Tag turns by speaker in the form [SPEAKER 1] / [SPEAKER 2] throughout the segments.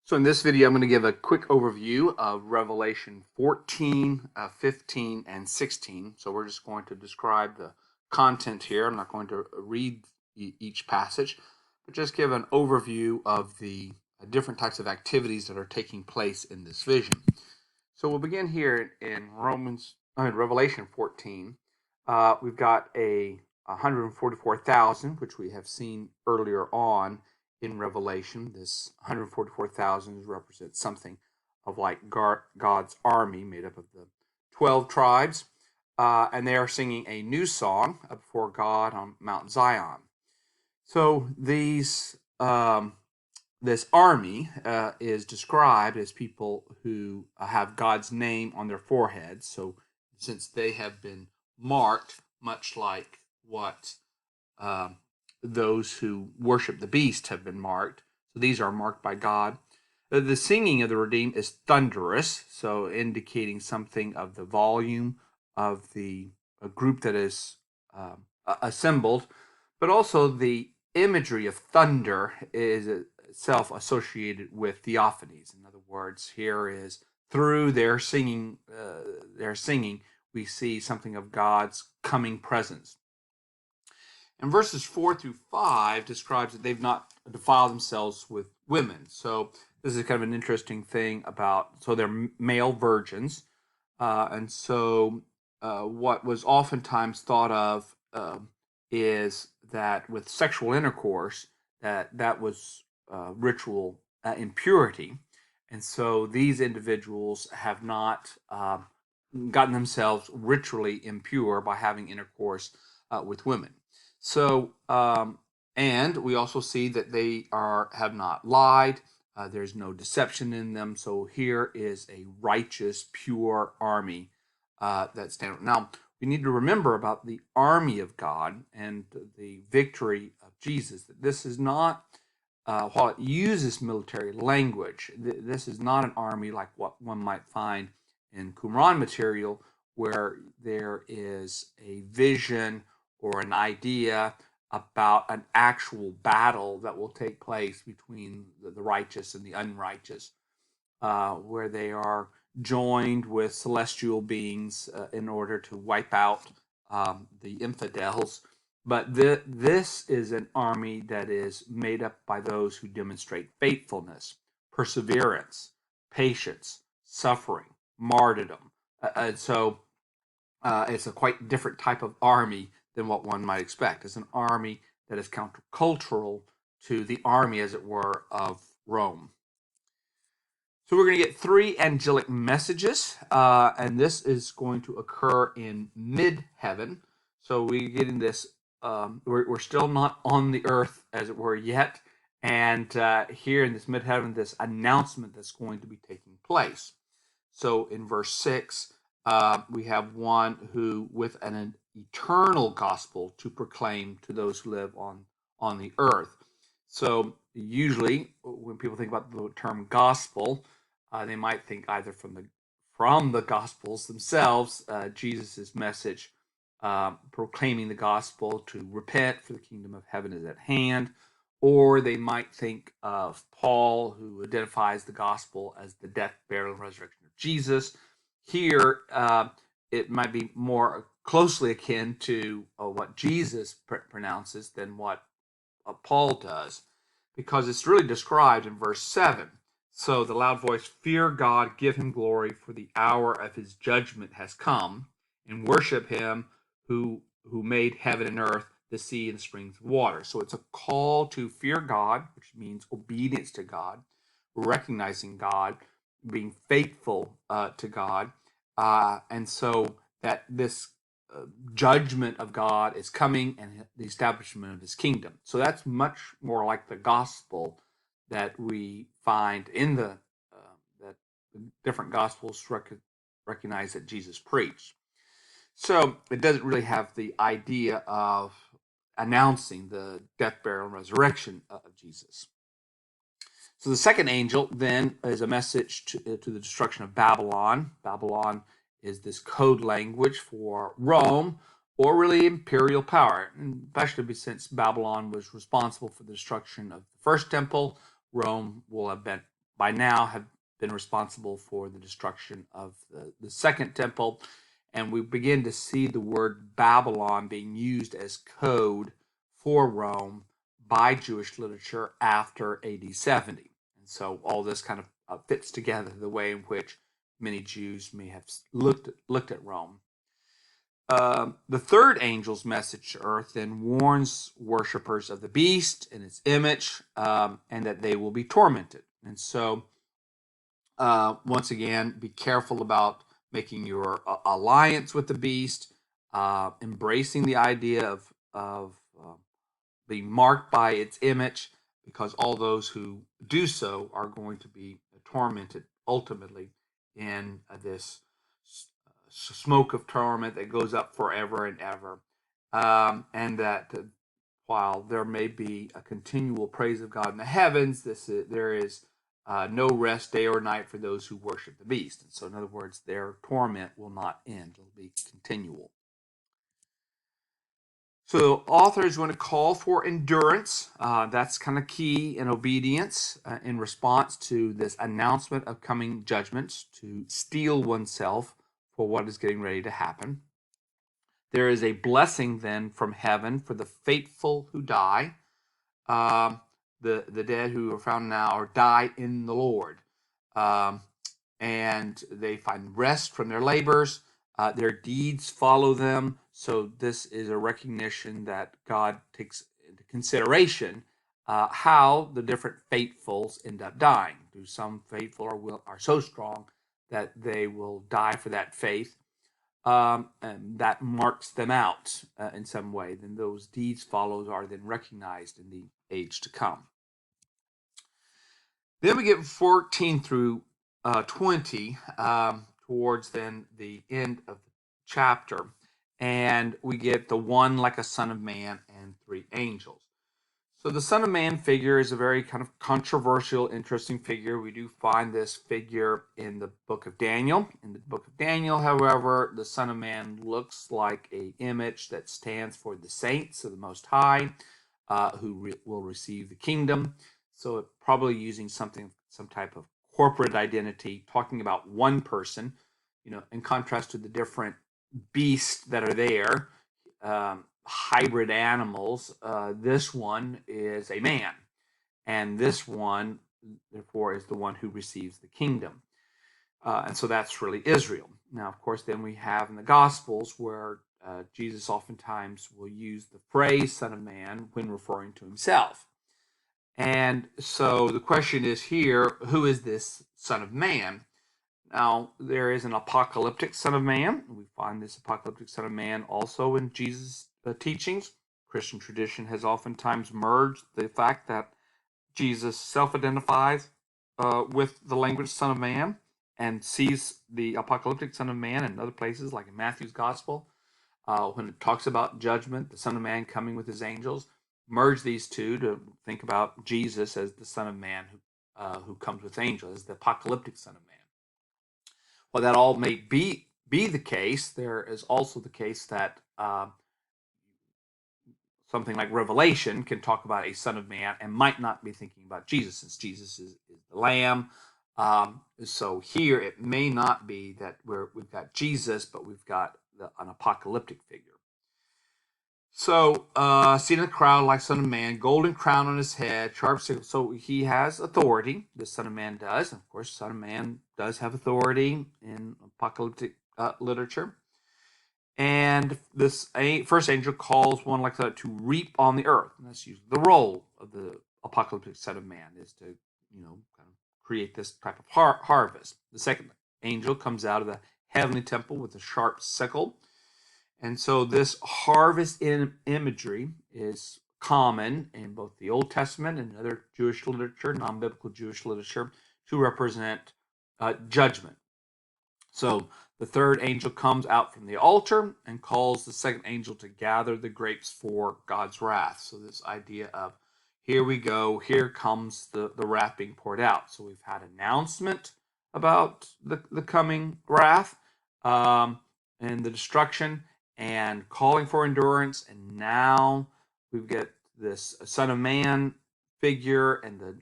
[SPEAKER 1] So in this video, I'm going to give a quick overview of Revelation 14, 15, and 16. So we're just going to describe the content here. I'm not going to read each passage, but just give an overview of the different types of activities that are taking place in this vision. So we'll begin here in Revelation 14. We've got a 144,000, which we have seen earlier on in Revelation. This 144,000 represents something of like God's army made up of the 12 tribes. And they are singing a new song before God on Mount Zion. So this army is described as people who have God's name on their foreheads. So since they have been marked, much like what those who worship the beast have been marked. So these are marked by God. The singing of the redeemed is thunderous, so indicating something of the volume of the group that is assembled, but also the imagery of thunder is itself associated with theophanies. In other words, here is through their singing, we see something of God's coming presence. And verses 4 through 5 describes that they've not defiled themselves with women. So this is kind of an interesting thing about, so they're male virgins. And so what was oftentimes thought of is that with sexual intercourse, that was ritual impurity. And so these individuals have not gotten themselves ritually impure by having intercourse with women. So, and we also see that they have not lied. There's no deception in them. So here is a righteous, pure army that stands. Now, we need to remember about the army of God and the victory of Jesus, that this is not, while it uses military language, this is not an army like what one might find in Qumran material, where there is a vision or an idea about an actual battle that will take place between the righteous and the unrighteous, where they are joined with celestial beings in order to wipe out the infidels. But this is an army that is made up by those who demonstrate faithfulness, perseverance, patience, suffering, martyrdom. And so it's a quite different type of army than what one might expect. It's an army that is countercultural to the army, as it were, of Rome. So we're going to get three angelic messages, and this is going to occur in mid-heaven. So we're getting this, we're still not on the earth, as it were, yet. And here in this mid-heaven, this announcement that's going to be taking place. So in verse 6, we have one who with an eternal gospel to proclaim to those who live on the earth. So usually when people think about the term gospel, they might think either from the gospels themselves, Jesus's message proclaiming the gospel to repent, for the kingdom of heaven is at hand, or they might think of Paul, who identifies the gospel as the death, burial, and resurrection of Jesus. Here, it might be more closely akin to what Jesus pronounces than what Paul does, because it's really described in verse 7. So the loud voice, "Fear God, give him glory, for the hour of his judgment has come, and worship him who made heaven and earth, the sea, and the springs of water." So it's a call to fear God, which means obedience to God, recognizing God, being faithful to God. And so that this judgment of God is coming and the establishment of his kingdom. So that's much more like the gospel that we find in that the different gospels recognize that Jesus preached. So it doesn't really have the idea of announcing the death, burial, and resurrection of Jesus. So the second angel then is a message to the destruction of Babylon. Babylon is this code language for Rome, or really imperial power, especially since Babylon was responsible for the destruction of the first temple. Rome will have been by now have been responsible for the destruction of the second temple. And we begin to see the word Babylon being used as code for Rome by Jewish literature after AD 70. And so all this kind of fits together the way in which many Jews may have looked at Rome. The third angel's message to earth then warns worshippers of the beast and its image, and that they will be tormented. And so, once again, be careful about making your alliance with the beast, embracing the idea of being marked by its image, because all those who do so are going to be tormented ultimately in this smoke of torment that goes up forever and ever. And that while there may be a continual praise of God in the heavens, there is no rest day or night for those who worship the beast. And so, in other words, their torment will not end, it'll be continual. So the author is going to call for endurance. That's kind of key in obedience in response to this announcement of coming judgments, to steel oneself for what is getting ready to happen. There is a blessing then from heaven for the faithful who die, the dead who are found now or die in the Lord. And they find rest from their labors. Their deeds follow them. So this is a recognition that God takes into consideration how the different faithfuls end up dying. Do some faithful are so strong that they will die for that faith, and that marks them out in some way. Then those deeds follows are then recognized in the age to come. Then we get 14 through 20, towards then the end of the chapter, and we get the one like a son of man and three angels. So the Son of Man figure is a very kind of controversial, interesting figure. We do find this figure in the book of Daniel. In the book of Daniel, however, the Son of Man looks like an image that stands for the saints of the Most High, who will receive the kingdom. So it probably using some type of corporate identity, talking about one person, in contrast to the different beasts that are there. Hybrid animals, this one is a man, and this one, therefore, is the one who receives the kingdom. And so that's really Israel. Now, of course, then we have in the Gospels where Jesus oftentimes will use the phrase Son of Man when referring to himself. And so the question is here, who is this Son of Man? Now, there is an apocalyptic Son of Man. We find this apocalyptic Son of Man also in Jesus' teachings. Christian tradition has oftentimes merged the fact that Jesus self-identifies with the language Son of Man and sees the apocalyptic Son of Man in other places, like in Matthew's Gospel, when it talks about judgment, the Son of Man coming with his angels. Merge these two to think about Jesus as the Son of Man who comes with angels, as the apocalyptic Son of Man. While that all may be the case, there is also the case that something like Revelation can talk about a Son of Man and might not be thinking about Jesus, since Jesus is the Lamb. So here it may not be that we've got Jesus, but we've got an apocalyptic figure. So, seen in the crowd like Son of Man, golden crown on his head, sharp sickle. So he has authority. The Son of Man does. And of course, Son of Man does have authority in apocalyptic literature. And this first angel calls one like that to reap on the earth. And that's usually the role of the apocalyptic Son of Man, is to, kind of create this type of harvest. The second angel comes out of the heavenly temple with a sharp sickle. And so this harvest imagery is common in both the Old Testament and other Jewish literature, non-biblical Jewish literature, to represent judgment. So the third angel comes out from the altar and calls the second angel to gather the grapes for God's wrath. So this idea of, here we go, here comes the wrath being poured out. So we've had announcement about the coming wrath and the destruction, and calling for endurance, and now we get this Son of Man figure and the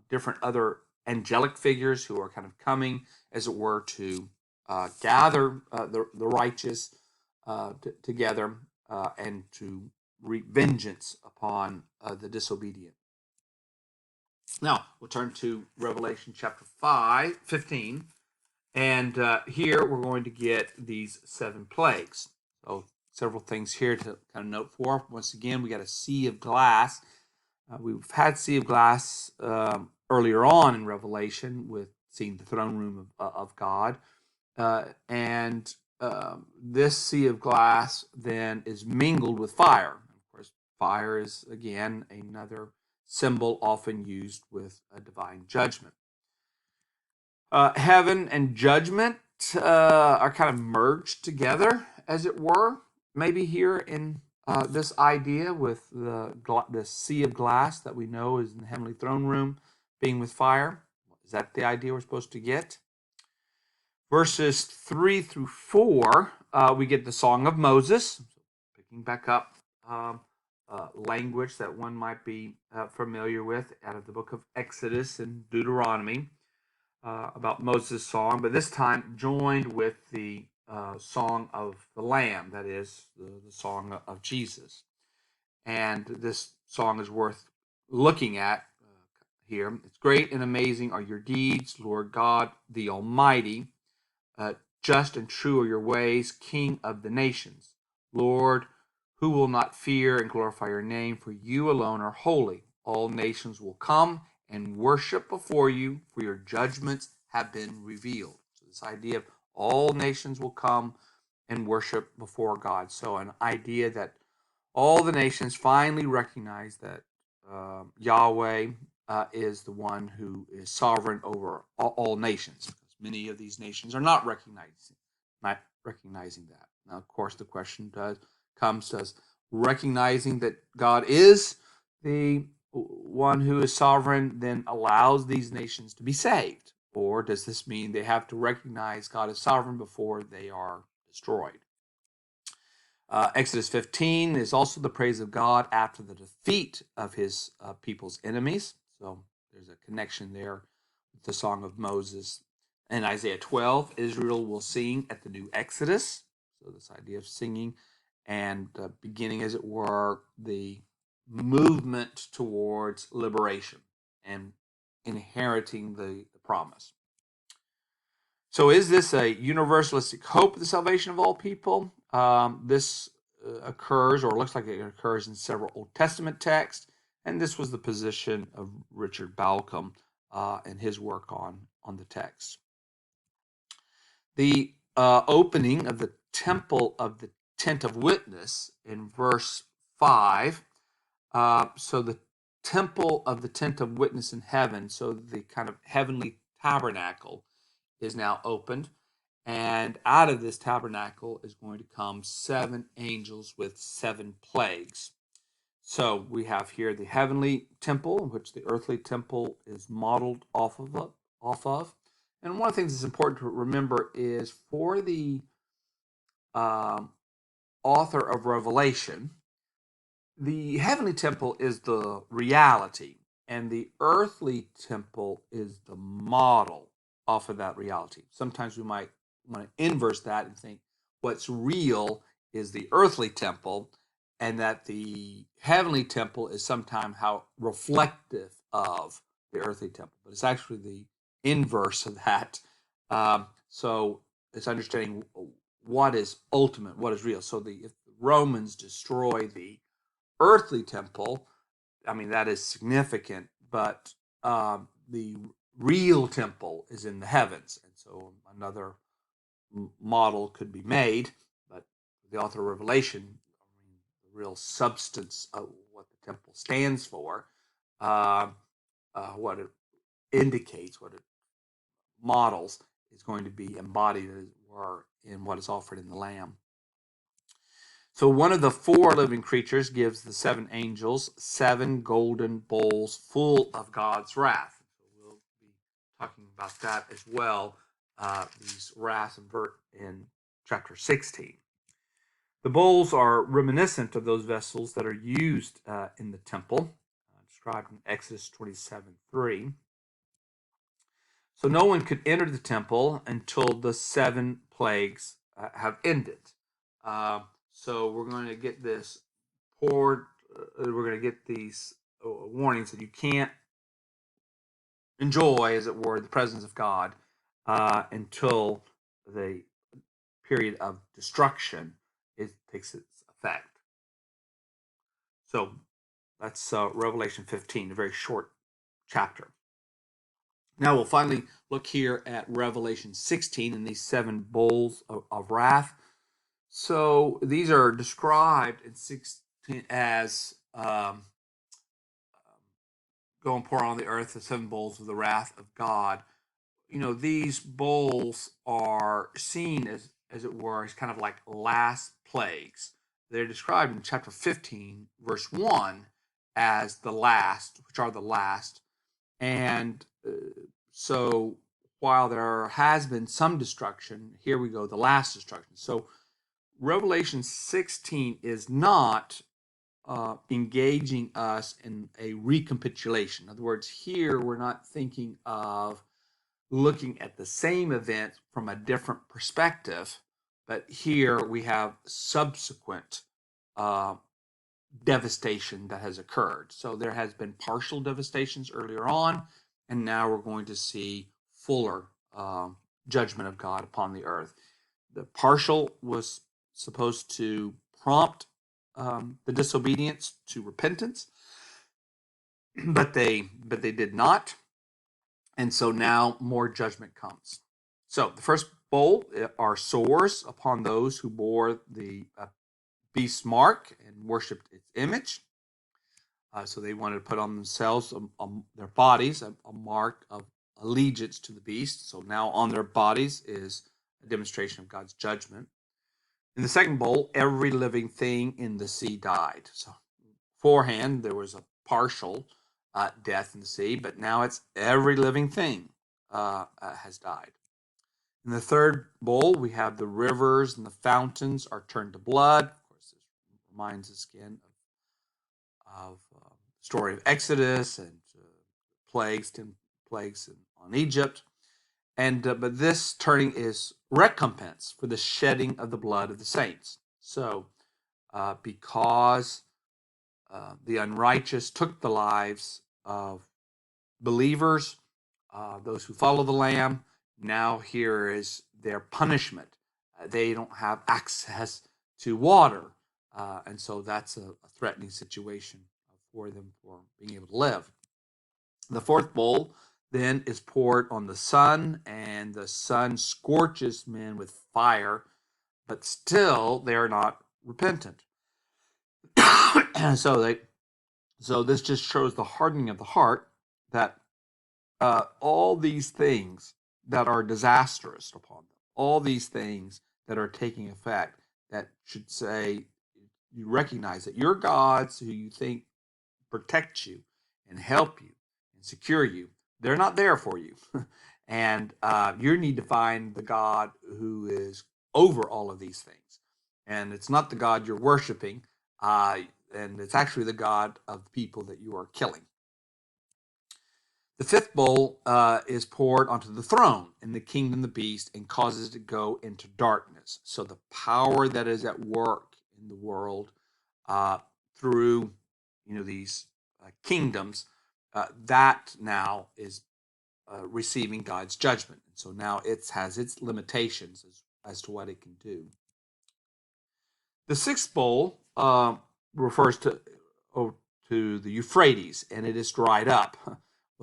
[SPEAKER 1] different other angelic figures who are kind of coming, as it were, to gather the righteous together and to wreak vengeance upon the disobedient. Now, we'll turn to Revelation chapter 15, and here we're going to get these 7 plagues. So, several things here to kind of note for. Once again, we got a sea of glass. We've had sea of glass earlier on in Revelation with seeing the throne room of God. And this sea of glass then is mingled with fire. Of course, fire is, again, another symbol often used with a divine judgment. Heaven and judgment are kind of merged together, as it were, maybe here in this idea with the sea of glass that we know is in the heavenly throne room being with fire. Is that the idea we're supposed to get? Verses 3 through 4, we get the Song of Moses, picking back up language that one might be familiar with out of the book of Exodus and Deuteronomy about Moses' song, but this time joined with the Song of the Lamb, that is, the Song of Jesus. And this song is worth looking at here. It's great and amazing are your deeds, Lord God, the Almighty. Just and true are your ways, King of the nations. Lord, who will not fear and glorify your name? For you alone are holy. All nations will come and worship before you, for your judgments have been revealed. So this idea of all nations will come and worship before God. So an idea that all the nations finally recognize that Yahweh is the one who is sovereign over all nations, because many of these nations are not recognizing that. Now, of course, the question comes: does recognizing that God is the one who is sovereign then allows these nations to be saved, or does this mean they have to recognize God is sovereign before they are destroyed? Exodus 15 is also the praise of God after the defeat of his people's enemies. So there's a connection there with the Song of Moses. In Isaiah 12, Israel will sing at the new Exodus. So this idea of singing and beginning, as it were, the movement towards liberation and inheriting the promise. So is this a universalistic hope of the salvation of all people? This occurs, or looks like it occurs, in several Old Testament texts, and this was the position of Richard Balcom in his work on the text. The opening of the temple of the tent of witness in verse 5. So the temple of the tent of witness in heaven, so the kind of heavenly tabernacle, is now opened, and out of this tabernacle is going to come 7 angels with 7 plagues. So we have here the heavenly temple, which the earthly temple is modeled off of. And one of the things that's important to remember is for the author of Revelation, the heavenly temple is the reality, and the earthly temple is the model off of that reality. Sometimes we might want to inverse that and think what's real is the earthly temple, and that the heavenly temple is sometimes how reflective of the earthly temple. But it's actually the inverse of that. So it's understanding what is ultimate, what is real. So if the Romans destroy the earthly temple, I mean, that is significant, but the real temple is in the heavens. And so another model could be made, but the author of Revelation, I mean, the real substance of what the temple stands for, what it indicates, what it models, is going to be embodied, as it were, in what is offered in the Lamb. So one of the 4 living creatures gives the 7 angels 7 golden bowls full of God's wrath. So we'll be talking about that as well, these wraths in chapter 16. The bowls are reminiscent of those vessels that are used in the temple, described in Exodus 27:3. So no one could enter the temple until the 7 plagues have ended. So we're going to get this poured. We're going to get these warnings that you can't enjoy, as it were, the presence of God until the period of destruction takes its effect. So that's Revelation 15, a very short chapter. Now we'll finally look here at Revelation 16 and these 7 bowls of wrath. So these are described in 16 as go and pour on the earth the 7 bowls of the wrath of God. These bowls are seen as it were, as kind of like last plagues. They're described in chapter 15, verse 1, as the last, which are the last. And so while there has been some destruction, here we go, the last destruction. So Revelation 16 is not engaging us in a recapitulation. In other words, here we're not thinking of looking at the same event from a different perspective, but here we have subsequent devastation that has occurred. So there has been partial devastations earlier on, and now we're going to see fuller judgment of God upon the earth. The partial was supposed to prompt the disobedience to repentance, but they did not, and so now more judgment comes. So the first bowl are sores upon those who bore the beast's mark and worshipped its image. So they wanted to put on themselves, their bodies, a mark of allegiance to the beast. So now on their bodies is a demonstration of God's judgment. In the second bowl, every living thing in the sea died. So beforehand, there was a partial death in the sea, but now it's every living thing has died. In the third bowl, we have the rivers and the fountains are turned to blood. Of course, this reminds us again of the story of Exodus and 10 plagues on Egypt. And but this turning is recompense for the shedding of the blood of the saints. So because the unrighteous took the lives of believers, those who follow the Lamb, now here is their punishment. They don't have access to water, and so that's a threatening situation for them for being able to live. The fourth bowl then is poured on the sun, and the sun scorches men with fire, but still they are not repentant. So this just shows the hardening of the heart, that all these things that are disastrous upon them, all these things that are taking effect, that should say you recognize that your gods who you think protect you and help you and secure you, they're not there for you. And you need to find the God who is over all of these things. And it's not the God you're worshiping, and it's actually the God of the people that you are killing. The fifth bowl is poured onto the throne in the kingdom of the beast and causes it to go into darkness. So the power that is at work in the world through these kingdoms, that now is receiving God's judgment. And so now it has its limitations as to what it can do. The sixth bowl refers to the Euphrates, and it is dried up.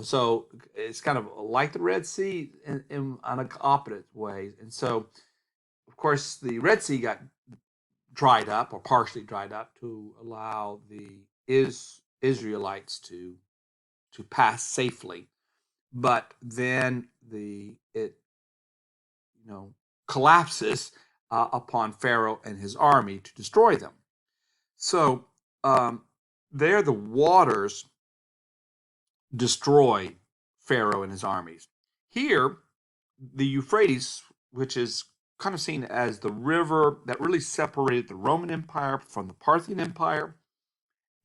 [SPEAKER 1] So it's kind of like the Red Sea on an opposite way. And so, of course, the Red Sea got dried up or partially dried up to allow the Israelites to pass safely. But then it collapses upon Pharaoh and his army to destroy them. So there the waters destroy Pharaoh and his armies. Here, the Euphrates, which is kind of seen as the river that really separated the Roman Empire from the Parthian Empire,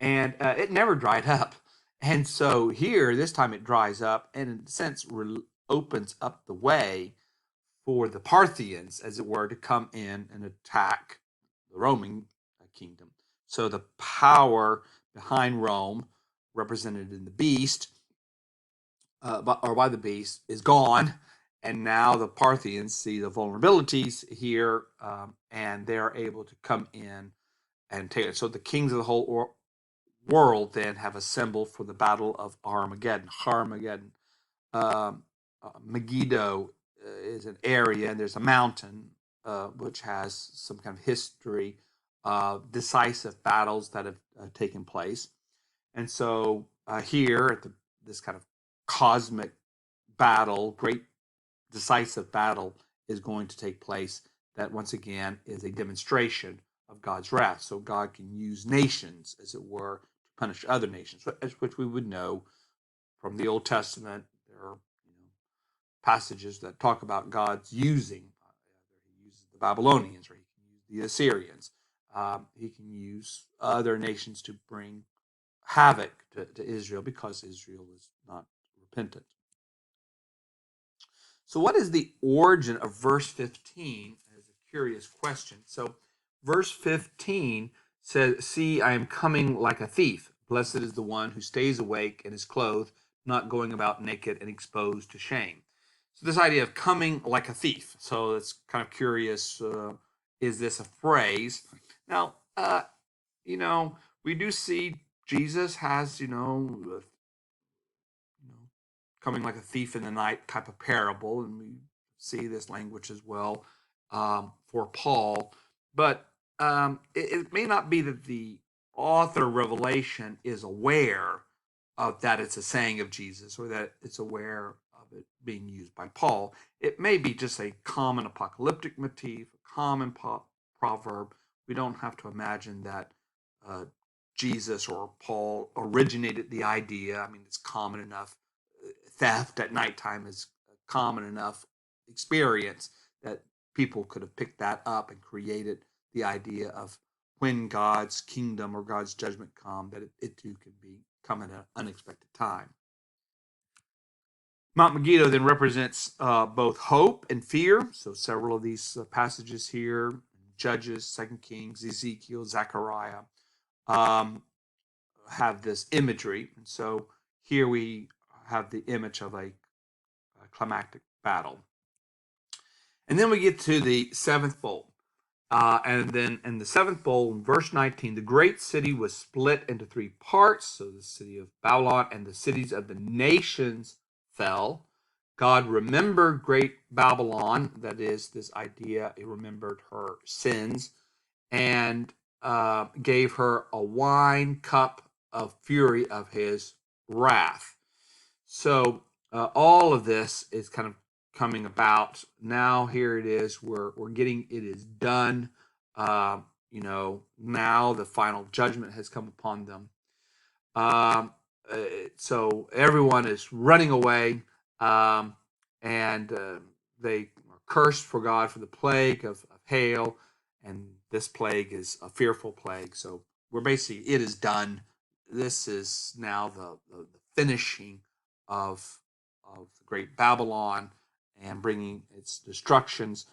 [SPEAKER 1] and it never dried up. And so here, this time it dries up, and in a sense opens up the way for the Parthians, as it were, to come in and attack the Roman kingdom. So the power behind Rome, represented in the beast, by the beast, is gone. And now the Parthians see the vulnerabilities here, and they're able to come in and take it. So the kings of the whole world then have assembled for the battle of Armageddon. Armageddon. Megiddo is an area, and there's a mountain which has some kind of history of decisive battles that have taken place. And so here at this kind of cosmic battle, great decisive battle is going to take place that once again is a demonstration of God's wrath. So God can use nations, as it were, to punish other nations, which we would know from the Old Testament. There are passages that talk about God's using. He uses the Babylonians, or he can use the Assyrians. He can use other nations to bring havoc to Israel because Israel is not repentant. So what is the origin of verse 15? As a curious question. So verse 15 says, "See, I am coming like a thief. Blessed is the one who stays awake and is clothed, not going about naked and exposed to shame." So this idea of coming like a thief. So it's kind of curious. Is this a phrase? Now, we do see Jesus has, coming like a thief in the night type of parable, and we see this language as well for Paul. But it may not be that the author of Revelation is aware of that it's a saying of Jesus, or that it's aware of it being used by Paul. It may be just a common apocalyptic motif, a common proverb. We don't have to imagine that Jesus or Paul originated the idea. I mean, it's common enough. Theft at nighttime is a common enough experience that people could have picked that up and created the idea of when God's kingdom or God's judgment come, that it too can come at an unexpected time. Mount Megiddo then represents both hope and fear. So several of these passages here, Judges, 2 Kings, Ezekiel, Zechariah, have this imagery. And so here we have the image of a climactic battle. And then we get to the seventh bowl. And then in the seventh bowl, in verse 19, the great city was split into three parts. So the city of Babylon and the cities of the nations fell. God remembered great Babylon, that is, this idea, he remembered her sins, and gave her a wine cup of fury of his wrath. So all of this is kind of coming about. Now here it is. We're getting it is done. Now the final judgment has come upon them. So everyone is running away, and they are cursed for God for the plague of hail, and this plague is a fearful plague. So we're basically, it is done. This is now the finishing of the great Babylon and bringing its destructions,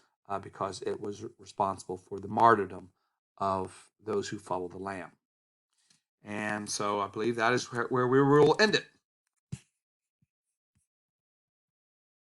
[SPEAKER 1] because it was responsible for the martyrdom of those who follow the Lamb. And so I believe that is where we will end it.